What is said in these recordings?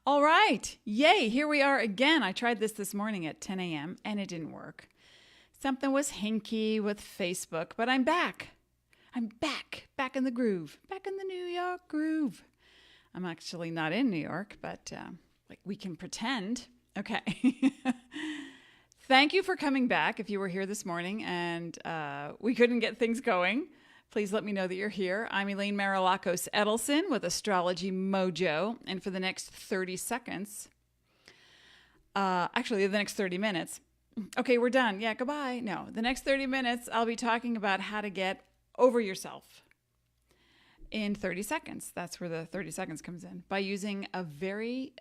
All right. Yay. Here we are again. I tried this morning at 10 a.m. and it didn't work. Something was hinky with Facebook, but I'm back. I'm back in the groove, back in the New York groove. I'm actually not in New York, but we can pretend. Okay. Thank you for coming back. If you were here this morning and we couldn't get things going, please let me know that you're here. I'm Elaine Marolakos Edelson with Astrology Mojo. And for the next 30 seconds, the next 30 minutes. Okay, we're done. Yeah, goodbye. No, the next 30 minutes, I'll be talking about how to get over yourself in 30 seconds. That's where the 30 seconds comes in. By using a very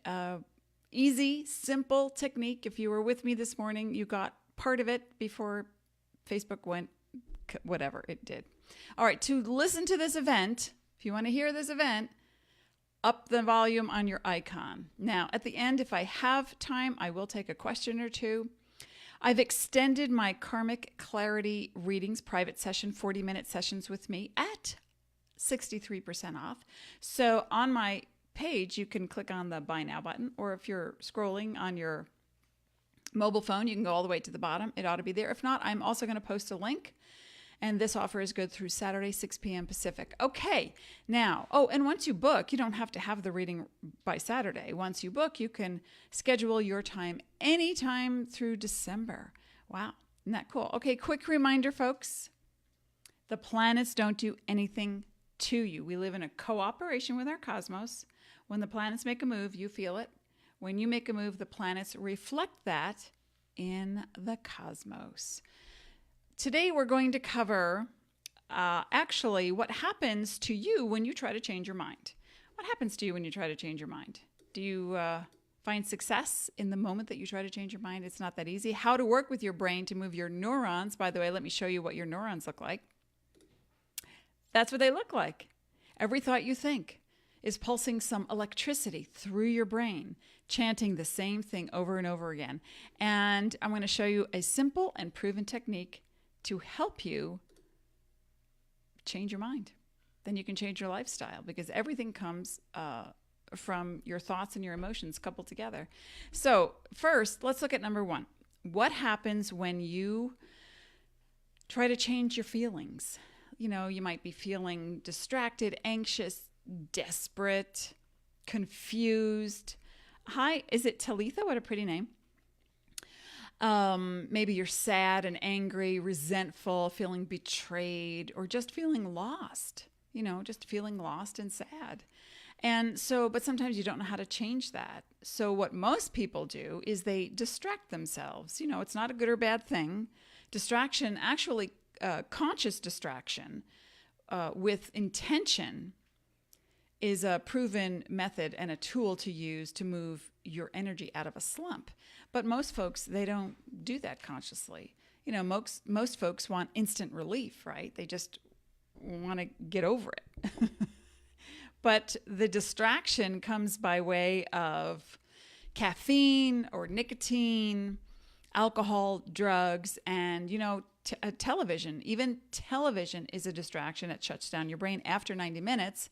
easy, simple technique. If you were with me this morning, you got part of it before Facebook went whatever it did. All right, to listen to this event, if you want to hear this event, up the volume on your icon. Now, at the end, if I have time, I will take a question or two. I've extended my Karmic Clarity Readings private session, 40-minute sessions with me at 63% off. So on my page, you can click on the Buy Now button, or if you're scrolling on your mobile phone, you can go all the way to the bottom. It ought to be there. If not, I'm also going to post a link. And this offer is good through Saturday, 6 p.m. Pacific. Okay, now, and once you book, you don't have to have the reading by Saturday. Once you book, you can schedule your time anytime through December. Wow, isn't that cool? Okay, quick reminder, folks. The planets don't do anything to you. We live in a cooperation with our cosmos. When the planets make a move, you feel it. When you make a move, the planets reflect that in the cosmos. Today, we're going to cover what happens to you when you try to change your mind. What happens to you when you try to change your mind? Do you find success in the moment that you try to change your mind? It's not that easy. How to work with your brain to move your neurons. By the way, let me show you what your neurons look like. That's what they look like. Every thought you think is pulsing some electricity through your brain, chanting the same thing over and over again. And I'm going to show you a simple and proven technique to help you change your mind. Then you can change your lifestyle, because everything comes from your thoughts and your emotions coupled together. So first, let's look at number one. What happens when you try to change your feelings? You know, you might be feeling distracted, anxious, desperate, confused. Hi, is it Talitha? What a pretty name. Maybe you're sad and angry, resentful, feeling betrayed, or just feeling lost, just feeling lost and sad. And so, but sometimes you don't know how to change that. So what most people do is they distract themselves. It's not a good or bad thing. Distraction, actually, conscious distraction with intention is a proven method and a tool to use to move your energy out of a slump. But most folks, they don't do that consciously. Most folks want instant relief, right? They just want to get over it. But the distraction comes by way of caffeine or nicotine, alcohol, drugs, and, television. Even television is a distraction. It shuts down your brain. After 90 minutes,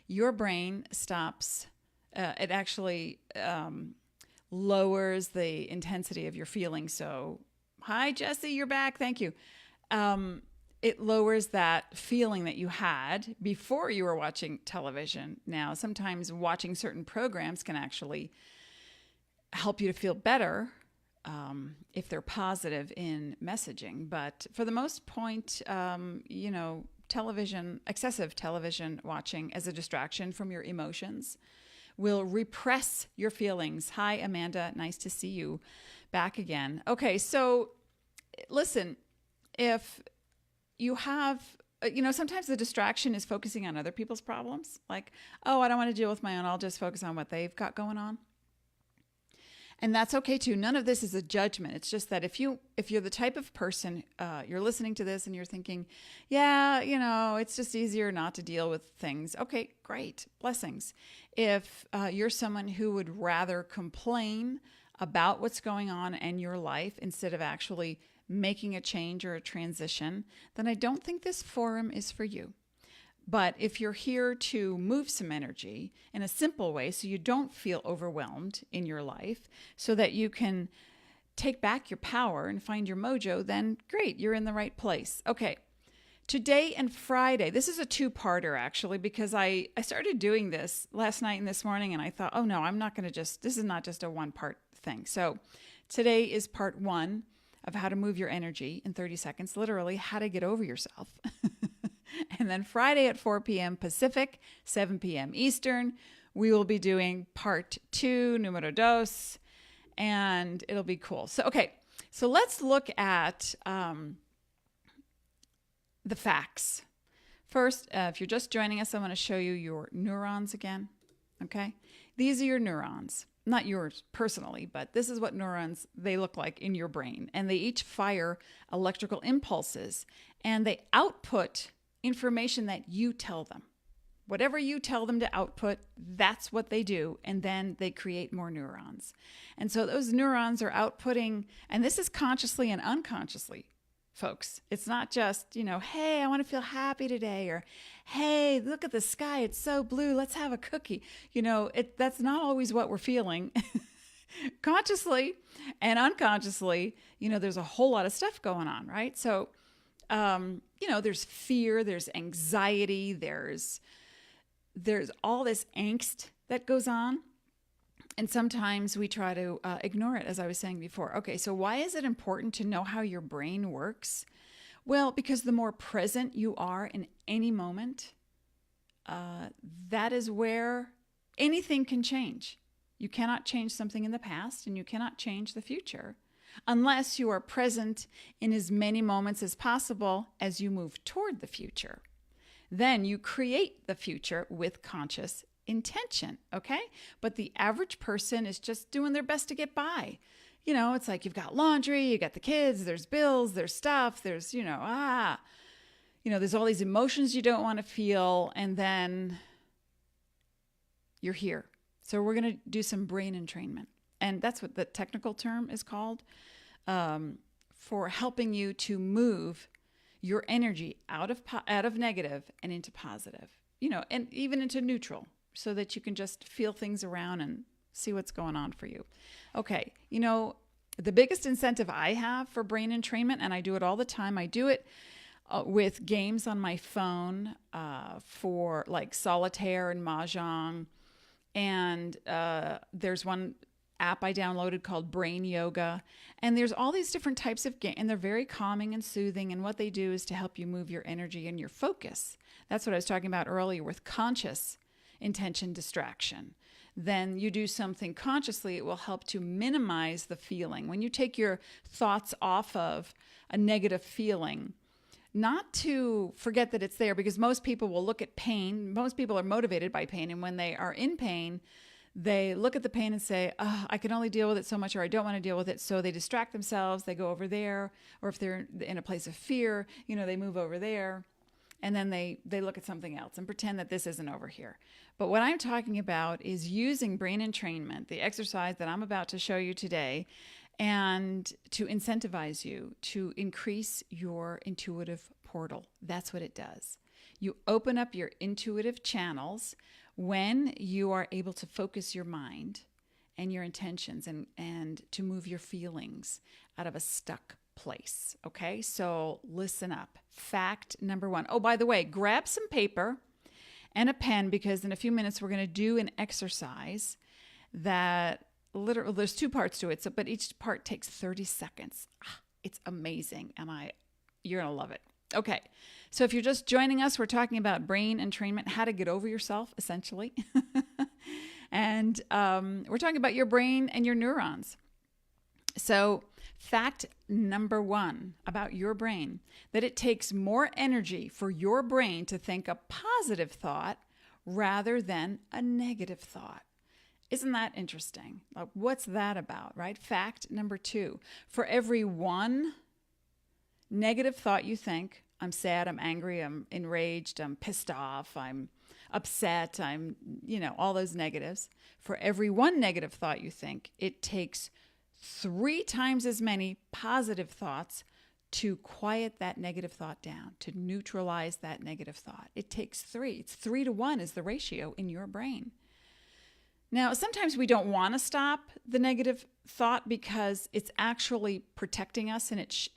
your brain stops. It actually lowers the intensity of your feelings. So, hi, Jesse, you're back. Thank you. It lowers that feeling that you had before you were watching television. Now, sometimes watching certain programs can actually help you to feel better if they're positive in messaging. But for the most point, excessive television watching as a distraction from your emotions will repress your feelings. Hi, Amanda. Nice to see you back again. Okay, so listen, if you have, sometimes the distraction is focusing on other people's problems. Like, I don't want to deal with my own. I'll just focus on what they've got going on. And that's okay too. None of this is a judgment. It's just that if you're the type of person, you're listening to this and you're thinking, yeah, it's just easier not to deal with things. Okay, great. Blessings. If you're someone who would rather complain about what's going on in your life instead of actually making a change or a transition, then I don't think this forum is for you. But if you're here to move some energy in a simple way so you don't feel overwhelmed in your life, so that you can take back your power and find your mojo, then great, you're in the right place. Okay, today and Friday, this is a two-parter actually, because I started doing this last night and this morning, and I thought, oh no, I'm not going to this is not just a one-part thing. So today is part 1 of how to move your energy in 30 seconds, literally how to get over yourself. And then Friday at 4 p.m. Pacific, 7 p.m. Eastern, we will be doing part 2, numero dos, and it'll be cool. So, okay, so let's look at the facts. First, if you're just joining us, I want to show you your neurons again, okay? These are your neurons. Not yours personally, but this is what neurons, they look like in your brain. And they each fire electrical impulses, and they output information that you tell them. Whatever you tell them to output, that's what they do. And then they create more neurons. And so those neurons are outputting, and this is consciously and unconsciously, folks. It's not just, hey, I want to feel happy today, or hey, look at the sky, it's so blue, let's have a cookie. That's not always what we're feeling. Consciously and unconsciously, there's a whole lot of stuff going on, right? So, there's fear, there's anxiety, there's all this angst that goes on. And sometimes we try to ignore it, as I was saying before. Okay, so why is it important to know how your brain works? Well, because the more present you are in any moment, that is where anything can change. You cannot change something in the past, and you cannot change the future unless you are present in as many moments as possible as you move toward the future. Then you create the future with conscious intention, okay? But the average person is just doing their best to get by. It's like you've got laundry, you got the kids, there's bills, there's stuff, there's, there's all these emotions you don't want to feel, and then you're here. So we're going to do some brain entrainment. And that's what the technical term is called, for helping you to move your energy out of negative and into positive, and even into neutral, so that you can just feel things around and see what's going on for you. Okay, the biggest incentive I have for brain entrainment, and I do it all the time, I do it with games on my phone for like solitaire and mahjong. And there's one app I downloaded called Brain Yoga. And there's all these different types of games, and they're very calming and soothing. And what they do is to help you move your energy and your focus. That's what I was talking about earlier with conscious intention distraction. Then you do something consciously, it will help to minimize the feeling. When you take your thoughts off of a negative feeling, not to forget that it's there, because most people will look at pain. Most people are motivated by pain. And when they are in pain, they look at the pain and say, oh, I can only deal with it so much, or I don't want to deal with it. So they distract themselves. They go over there. Or if they're in a place of fear, they move over there. And then they look at something else and pretend that this isn't over here. But what I'm talking about is using brain entrainment, the exercise that I'm about to show you today, and to incentivize you to increase your intuitive portal. That's what it does. You open up your intuitive channels when you are able to focus your mind and your intentions and to move your feelings out of a stuck place. Okay, so listen up. Fact number 1. Oh, by the way, grab some paper and a pen, because in a few minutes we're going to do an exercise that literally, there's 2 parts to it, but each part takes 30 seconds. It's amazing, and you're going to love it. Okay, so if you're just joining us, we're talking about brain entrainment, how to get over yourself, essentially. And we're talking about your brain and your neurons. So fact number 1 about your brain, that it takes more energy for your brain to think a positive thought rather than a negative thought. Isn't that interesting? Like, what's that about, right? Fact number 2, for every 1 negative thought you think, I'm sad, I'm angry, I'm enraged, I'm pissed off, I'm upset, I'm, all those negatives. For every 1 negative thought you think, it takes 3 times as many positive thoughts to quiet that negative thought down, to neutralize that negative thought. It takes 3. It's 3 to 1 is the ratio in your brain. Now, sometimes we don't want to stop the negative thought because it's actually protecting us, and it's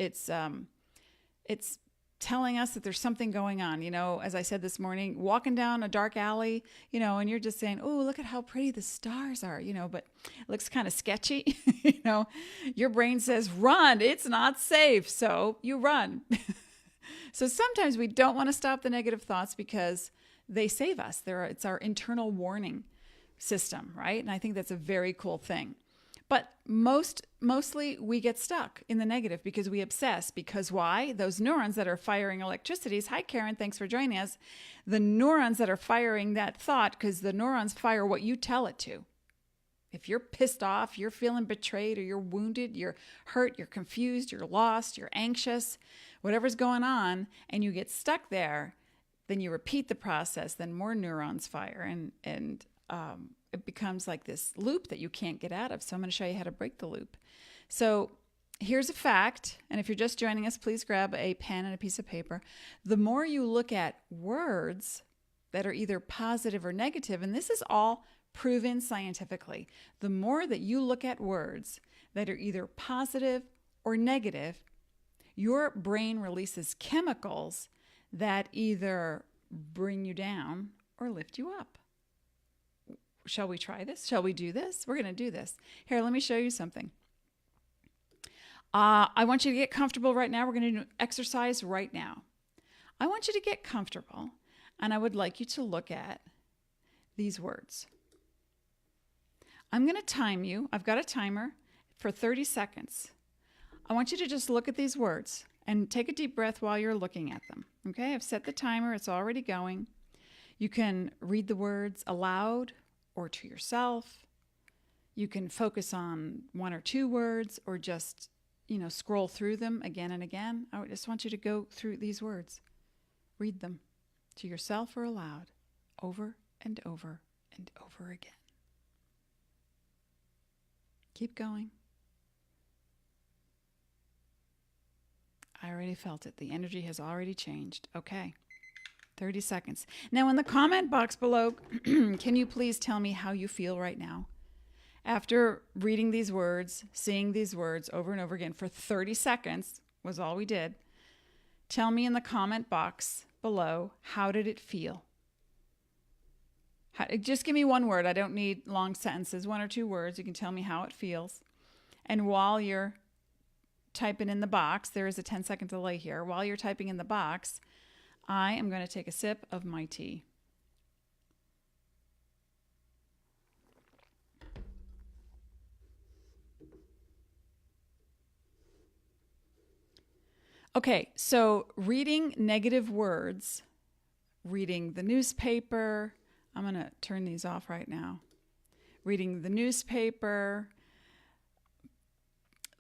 telling us that there's something going on. You know, as I said this morning, walking down a dark alley, you know, and you're just saying, oh, look at how pretty the stars are, you know, but it looks kind of sketchy. You know, your brain says, run, it's not safe. So you run. So sometimes we don't want to stop the negative thoughts because they save us. It's our internal warning system, right? And I think that's a very cool thing. But mostly we get stuck in the negative because we obsess. Because why? Those neurons that are firing electricities. Hi, Karen. Thanks for joining us. The neurons that are firing that thought, because the neurons fire what you tell it to. If you're pissed off, you're feeling betrayed, or you're wounded, you're hurt, you're confused, you're lost, you're anxious, whatever's going on, and you get stuck there, then you repeat the process, then more neurons fire, and it becomes like this loop that you can't get out of. So I'm going to show you how to break the loop. So here's a fact. And if you're just joining us, please grab a pen and a piece of paper. The more you look at words that are either positive or negative, and this is all proven scientifically, the more that you look at words that are either positive or negative, your brain releases chemicals that either bring you down or lift you up. Shall we try this? Shall we do this? We're going to do this. Here, let me show you something. I want you to get comfortable right now. We're going to do exercise right now. I want you to get comfortable, and I would like you to look at these words. I'm going to time you. I've got a timer for 30 seconds. I want you to just look at these words and take a deep breath while you're looking at them. Okay, I've set the timer. It's already going. You can read the words aloud or to yourself. You can focus on 1 or 2 words, or just, scroll through them again and again. I just want you to go through these words. Read them to yourself or aloud, over and over and over again. Keep going. I already felt it. The energy has already changed. Okay. 30 seconds. Now in the comment box below, can you please tell me how you feel right now? After reading these words, seeing these words over and over again for 30 seconds was all we did. Tell me in the comment box below, how did it feel? Just give me one word. I don't need long sentences, 1 or 2 words. You can tell me how it feels. And while you're typing in the box, there is a 10-second delay here. While you're typing in the box, I am going to take a sip of my tea. Okay, so reading negative words, reading the newspaper, I'm going to turn these off right now. Reading the newspaper,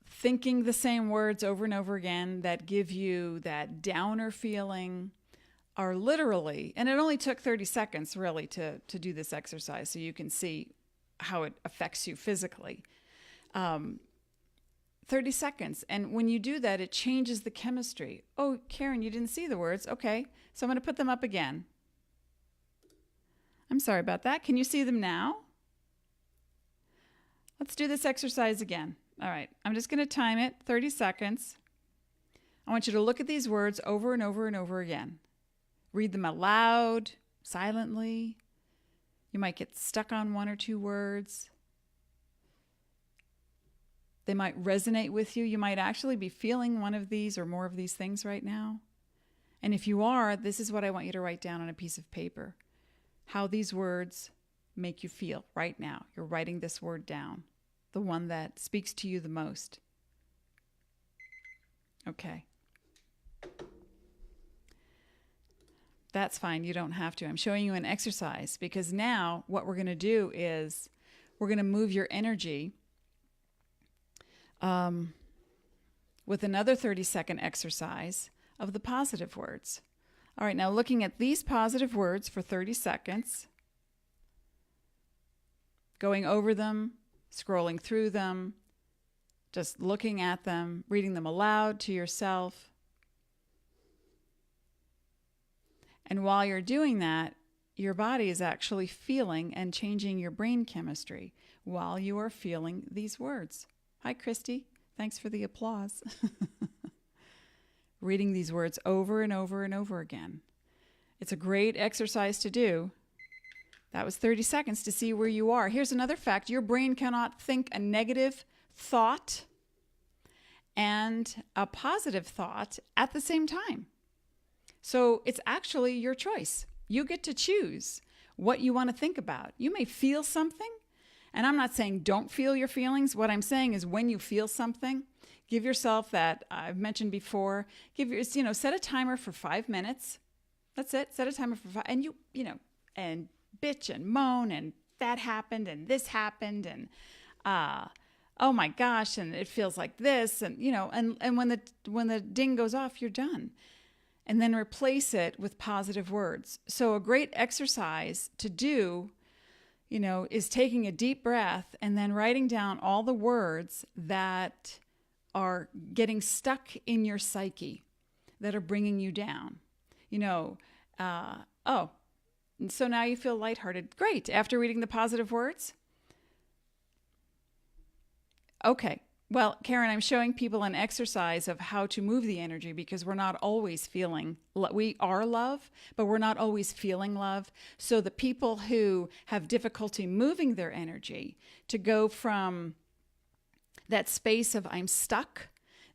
thinking the same words over and over again that give you that downer feeling, are literally, and it only took 30 seconds really to do this exercise so you can see how it affects you physically. 30 seconds. And when you do that, it changes the chemistry. Oh, Karen, you didn't see the words. Okay, so I'm going to put them up again. I'm sorry about that. Can you see them now? Let's do this exercise again. All right, I'm just going to time it, 30 seconds. I want you to look at these words over and over and over again. Read them aloud, silently. You might get stuck on 1 or 2 words. They might resonate with you. You might actually be feeling one of these or more of these things right now. And if you are, this is what I want you to write down on a piece of paper. How these words make you feel right now. You're writing this word down, the one that speaks to you the most. Okay. That's fine. You don't have to. I'm showing you an exercise because now what we're going to do is we're going to move your energy with another 30-second exercise of the positive words. All right, now looking at these positive words for 30 seconds, going over them, scrolling through them, just looking at them, reading them aloud to yourself. And while you're doing that, your body is actually feeling and changing your brain chemistry while you are feeling these words. Hi, Christy. Thanks for the applause. Reading these words over and over and over again. It's a great exercise to do. That was 30 seconds to see where you are. Here's another fact. Your brain cannot think a negative thought and a positive thought at the same time. So it's actually your choice. You get to choose what you want to think about. You may feel something, and I'm not saying don't feel your feelings. What I'm saying is when you feel something, give yourself that, I've mentioned before, set a timer for 5 minutes. That's it. Set a timer for 5, and and bitch and moan, and that happened, and this happened, and oh my gosh, and it feels like this, and and when the ding goes off, you're done. And then replace it with positive words. So a great exercise to do, is taking a deep breath and then writing down all the words that are getting stuck in your psyche, that are bringing you down. So now you feel lighthearted. Great. After reading the positive words. Okay. Well, Karen, I'm showing people an exercise of how to move the energy, because we're not always feeling, we are love, but we're not always feeling love. So the people who have difficulty moving their energy, to go from that space of I'm stuck,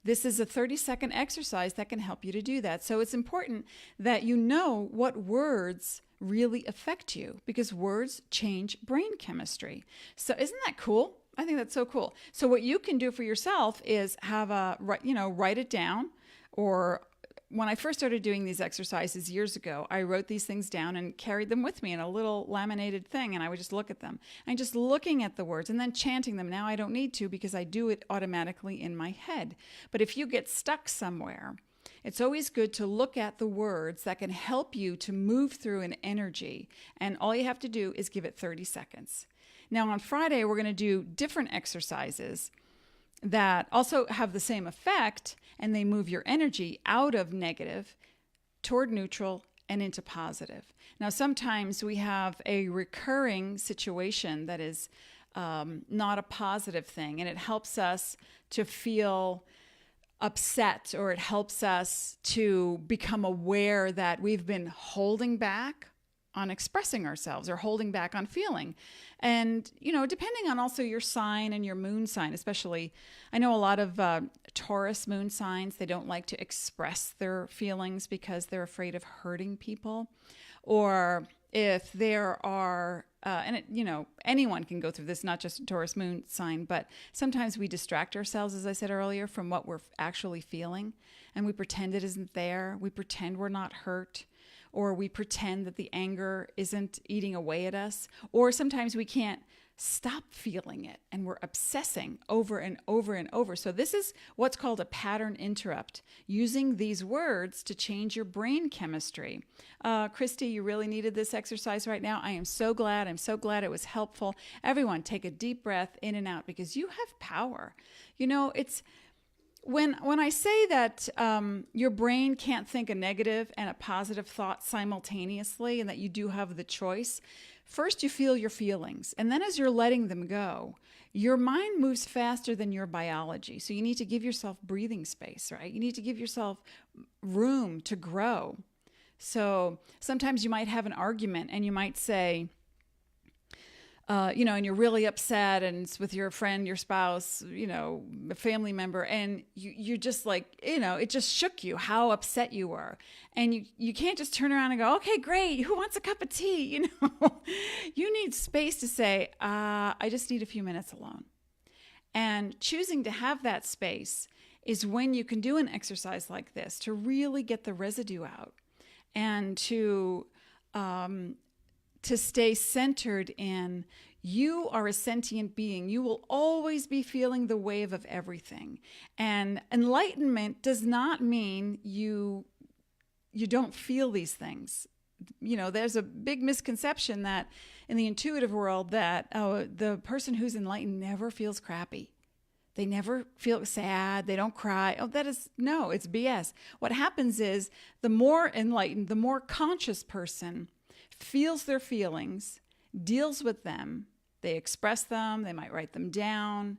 this is a 30-second exercise that can help you to do that. So it's important that you know what words really affect you, because words change brain chemistry. So isn't that cool? I think that's so cool. So what you can do for yourself is write it down. Or when I first started doing these exercises years ago, I wrote these things down and carried them with me in a little laminated thing, and I would just look at them. And just looking at the words and then chanting them. Now I don't need to, because I do it automatically in my head. But if you get stuck somewhere, it's always good to look at the words that can help you to move through an energy. And all you have to do is give it 30 seconds. Now, on Friday, we're going to do different exercises that also have the same effect, and they move your energy out of negative toward neutral and into positive. Now, sometimes we have a recurring situation that is not a positive thing, and it helps us to feel upset, or it helps us to become aware that we've been holding back on expressing ourselves, or holding back on feeling. And, depending on also your sign and your moon sign, especially, I know a lot of Taurus moon signs, they don't like to express their feelings because they're afraid of hurting people. Or if there are, anyone can go through this, not just a Taurus moon sign, but sometimes we distract ourselves, as I said earlier, from what we're actually feeling. And we pretend it isn't there. We pretend we're not hurt. Or we pretend that the anger isn't eating away at us. Or sometimes we can't stop feeling it, and we're obsessing over and over and over. So this is what's called a pattern interrupt, using these words to change your brain chemistry. Christy, you really needed this exercise right now. I am so glad. I'm so glad it was helpful. Everyone, take a deep breath in and out, because you have power. It's... When I say that your brain can't think a negative and a positive thought simultaneously, and that you do have the choice, first you feel your feelings. And then as you're letting them go, your mind moves faster than your biology. So you need to give yourself breathing space, right? You need to give yourself room to grow. So sometimes you might have an argument, and you might say, and you're really upset, and it's with your friend, your spouse, a family member, and you're just like, it just shook you how upset you were. And you can't just turn around and go, okay, great, who wants a cup of tea? You need space to say, I just need a few minutes alone. And choosing to have that space is when you can do an exercise like this to really get the residue out, and to stay centered in, you are a sentient being. You will always be feeling the wave of everything. And enlightenment does not mean you don't feel these things. There's a big misconception that in the intuitive world that the person who's enlightened never feels crappy. They never feel sad. They don't cry. Oh, it's BS. What happens is the more enlightened, the more conscious person feels their feelings, deals with them. They express them. They might write them down.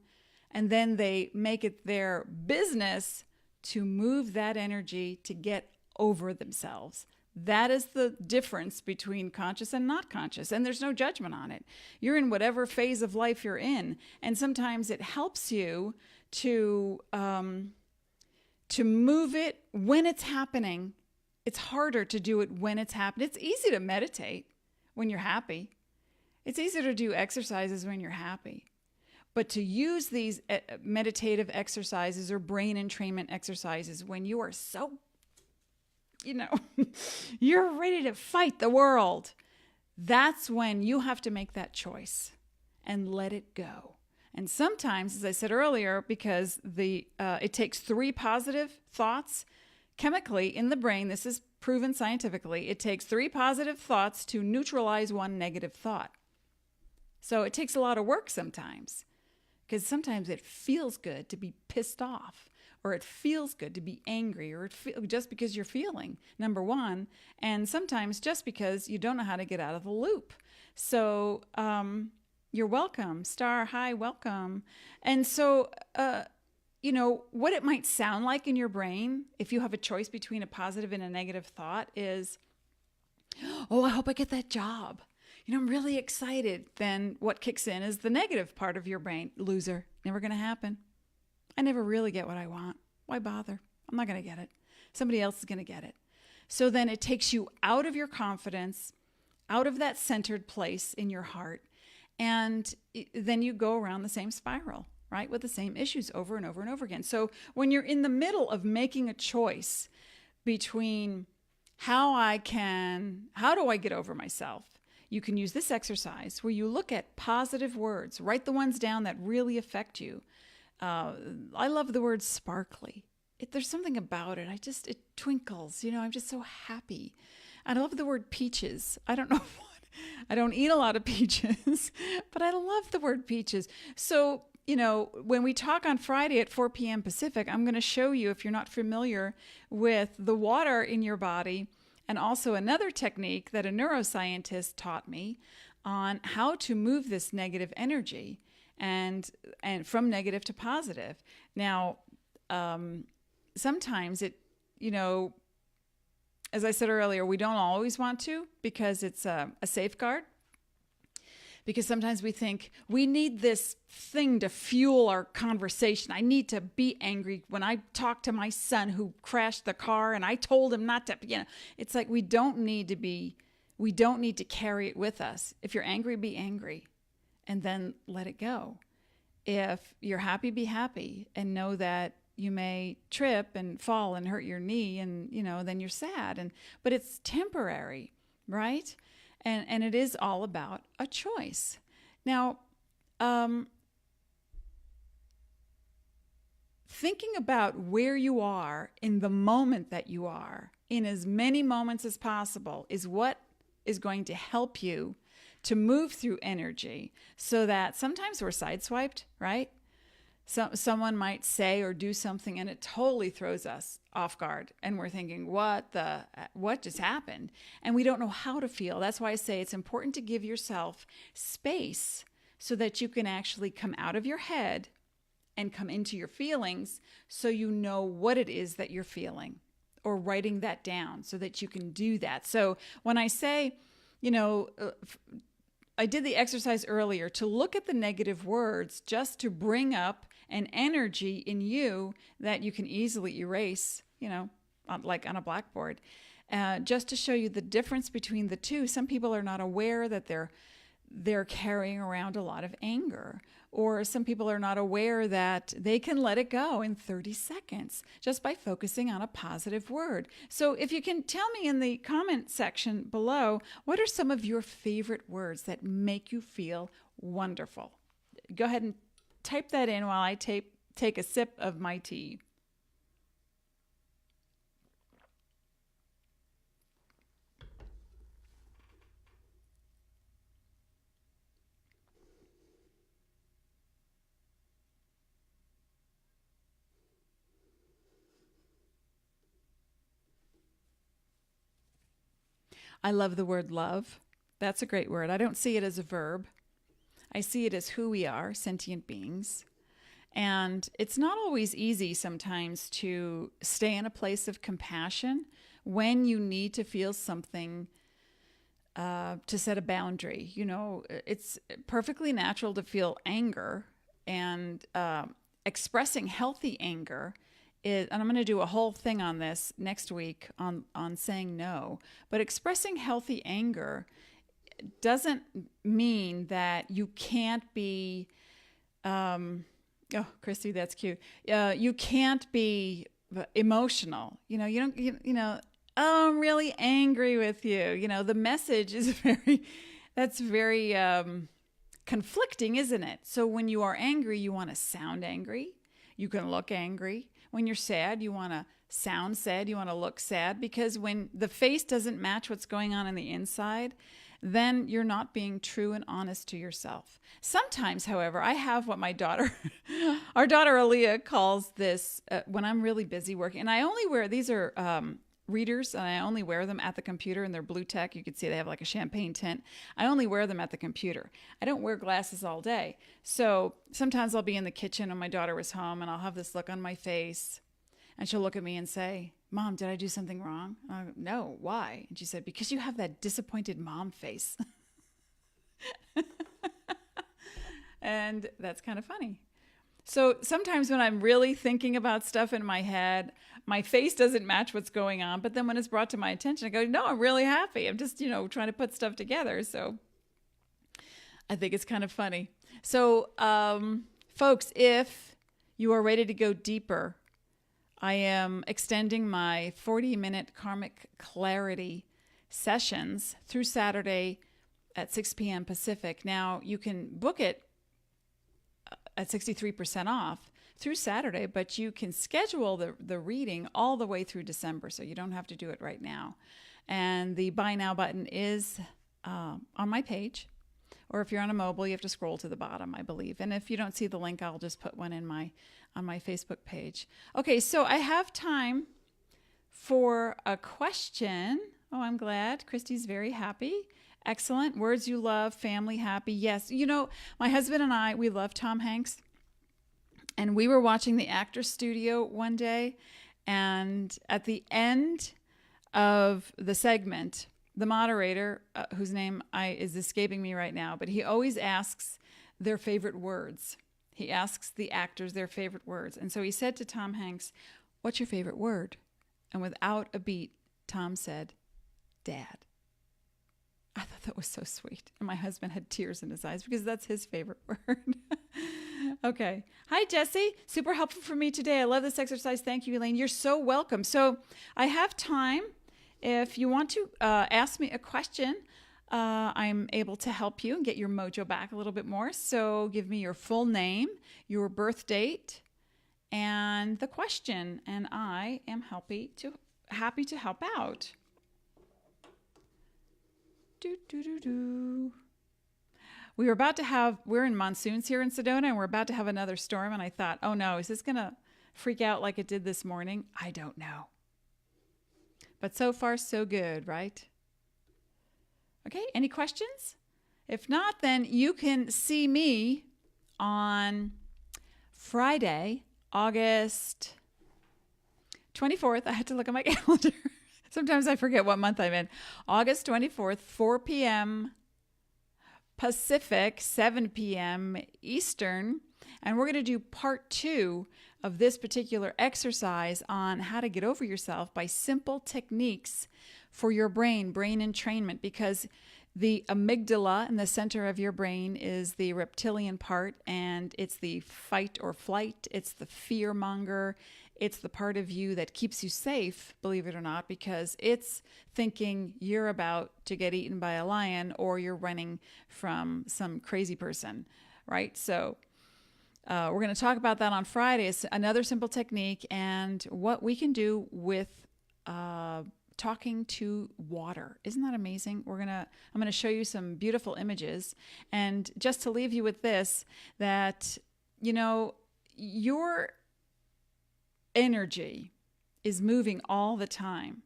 And then they make it their business to move that energy to get over themselves. That is the difference between conscious and not conscious. And there's no judgment on it. You're in whatever phase of life you're in. And sometimes it helps you to move it when it's happening. It's harder to do it when it's happening. It's easy to meditate when you're happy. It's easier to do exercises when you're happy. But to use these meditative exercises or brain entrainment exercises when you are so, you're ready to fight the world, that's when you have to make that choice and let it go. And sometimes, as I said earlier, because it takes 3 positive thoughts chemically in the brain, this is proven scientifically, it takes 3 positive thoughts to neutralize 1 negative thought. So it takes a lot of work sometimes. Because sometimes it feels good to be pissed off, or it feels good to be angry, or just because you're feeling, number one. And sometimes just because you don't know how to get out of the loop. So you're welcome. Star, hi, welcome. And so, what it might sound like in your brain, if you have a choice between a positive and a negative thought, is, oh, I hope I get that job. I'm really excited. Then what kicks in is the negative part of your brain. Loser. Never going to happen. I never really get what I want. Why bother? I'm not going to get it. Somebody else is going to get it. So then it takes you out of your confidence, out of that centered place in your heart. And then you go around the same spiral, right? With the same issues over and over and over again. So when you're in the middle of making a choice between how do I get over myself? You can use this exercise where you look at positive words, write the ones down that really affect you. I love the word sparkly. There's something about it. It twinkles, I'm just so happy. And I love the word peaches. I don't know I don't eat a lot of peaches, but I love the word peaches. So, when we talk on Friday at 4 p.m. Pacific, I'm going to show you, if you're not familiar with the water in your body, and also another technique that a neuroscientist taught me on how to move this negative energy and from negative to positive. Now, sometimes it, as I said earlier, we don't always want to because it's a safeguard. Because sometimes we think we need this thing to fuel our conversation. I need to be angry when I talk to my son who crashed the car and I told him not to, it's like we don't need to carry it with us. If you're angry, be angry and then let it go. If you're happy, be happy and know that you may trip and fall and hurt your knee and, then you're sad. But it's temporary, right? And it is all about a choice. Now, thinking about where you are in the moment that you are, in as many moments as possible, is what is going to help you to move through energy so that sometimes we're sideswiped, right? Someone might say or do something and it totally throws us off guard. And we're thinking, what just happened? And we don't know how to feel. That's why I say it's important to give yourself space so that you can actually come out of your head and come into your feelings so you know what it is that you're feeling, or writing that down so that you can do that. So when I say, I did the exercise earlier to look at the negative words just to bring up an energy in you that you can easily erase, like on a blackboard, just to show you the difference between the two. Some people are not aware that they're carrying around a lot of anger, or some people are not aware that they can let it go in 30 seconds just by focusing on a positive word. So if you can tell me in the comment section below, what are some of your favorite words that make you feel wonderful? Go ahead and type that in while I take a sip of my tea. I love the word love. That's a great word. I don't see it as a verb. I see it as who we are, sentient beings. And it's not always easy sometimes to stay in a place of compassion when you need to feel something, to set a boundary. You know, it's perfectly natural to feel anger, and expressing healthy anger is, and I'm going to do a whole thing on this next week on saying no, but expressing healthy anger doesn't mean that you can't be, oh, Christy, that's cute. You can't be emotional. You know, you don't, you know, oh, I'm really angry with you. You know, the message is that's very conflicting, isn't it? So when you are angry, you want to sound angry. You can look angry. When you're sad, you want to sound sad. You want to look sad, because when the face doesn't match what's going on the inside, then you're not being true and honest to yourself. Sometimes, however, I have what my daughter, our daughter Aaliyah, calls this when I'm really busy working. And I only wear, these are readers, and I only wear them at the computer, and they're blue tech. You can see they have like a champagne tint. I only wear them at the computer. I don't wear glasses all day. So sometimes I'll be in the kitchen and my daughter was home, and I'll have this look on my face, and she'll look at me and say, Mom, did I do something wrong? I go, no, why? And she said, because you have that disappointed mom face. And that's kind of funny. So sometimes when I'm really thinking about stuff in my head, my face doesn't match what's going on. But then when it's brought to my attention, I go, no, I'm really happy. I'm just, trying to put stuff together. So I think it's kind of funny. So, folks, if you are ready to go deeper, I am extending my 40-minute karmic clarity sessions through Saturday at 6 p.m. Pacific. Now, you can book it at 63% off through Saturday, but you can schedule the reading all the way through December, so you don't have to do it right now. And the Buy Now button is on my page, or if you're on a mobile, you have to scroll to the bottom, I believe. And if you don't see the link, I'll just put one on my Facebook page. Okay, so I have time for a question. Oh, I'm glad. Christy's very happy. Excellent. Words you love, family, happy. Yes. My husband and I, we love Tom Hanks. And we were watching the Actors Studio one day. And at the end of the segment, the moderator, whose name is escaping me right now, but he always asks their favorite words. He asks the actors their favorite words. And so he said to Tom Hanks, what's your favorite word? And without a beat, Tom said, Dad. I thought that was so sweet. And my husband had tears in his eyes because that's his favorite word. Okay. Hi, Jesse. Super helpful for me today. I love this exercise. Thank you, Elaine. You're so welcome. So I have time. If you want to ask me a question, I'm able to help you and get your mojo back a little bit more. So give me your full name, your birth date, and the question, and I am happy to help out. We're in monsoons here in Sedona, and we're about to have another storm. And I thought, oh no, is this going to freak out like it did this morning? I don't know. But so far, so good, right? Okay, any questions? If not, then you can see me on Friday, August 24th. I had to look at my calendar. Sometimes I forget what month I'm in. August 24th, 4 p.m. Pacific, 7 p.m. Eastern. And we're going to do part 2 of this particular exercise on how to get over yourself by simple techniques for your brain entrainment, because the amygdala in the center of your brain is the reptilian part, and it's the fight or flight. It's the fear monger. It's the part of you that keeps you safe, believe it or not, because it's thinking you're about to get eaten by a lion or you're running from some crazy person, right? So we're going to talk about that on Friday. It's another simple technique and what we can do with talking to water. Isn't that amazing? I'm going to show you some beautiful images. And just to leave you with this, that, your energy is moving all the time.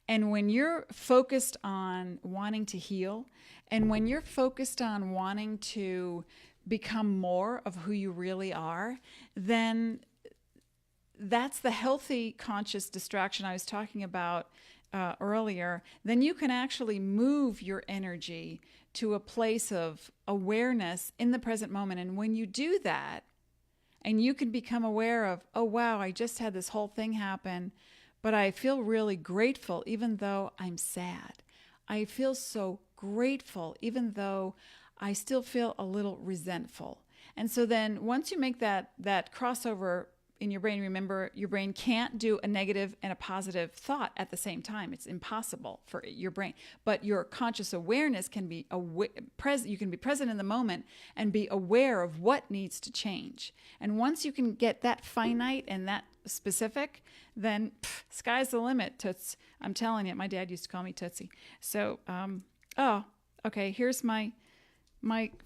And when you're focused on wanting to heal, and when you're focused on wanting to become more of who you really are, then that's the healthy conscious distraction I was talking about earlier. Then you can actually move your energy to a place of awareness in the present moment. And when you do that, and you can become aware of, oh, wow, I just had this whole thing happen, but I feel really grateful even though I'm sad. I feel so grateful even though I still feel a little resentful. And so then once you make that crossover in your brain, remember, your brain can't do a negative and a positive thought at the same time. It's impossible for your brain. But your conscious awareness can be you can be present in the moment and be aware of what needs to change. And once you can get that finite and that specific, then sky's the limit, Toots. I'm telling you, my dad used to call me Tootsie. So, okay, here's my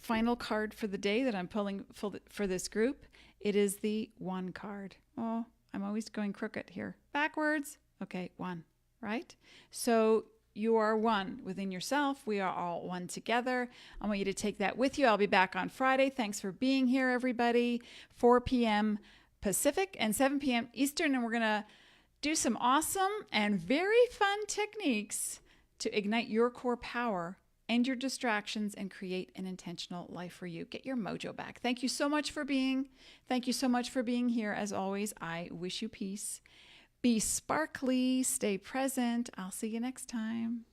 final card for the day that I'm pulling for this group. It is the 1 card. Oh, I'm always going crooked here. Backwards. Okay, 1, right? So you are 1 within yourself. We are all 1 together. I want you to take that with you. I'll be back on Friday. Thanks for being here, everybody. 4 p.m. Pacific and 7 p.m. Eastern. And we're going to do some awesome and very fun techniques to ignite your core power and your distractions and create an intentional life for you. Get your mojo back. Thank you so much for being here. As always, I wish you peace. Be sparkly, stay present. I'll see you next time.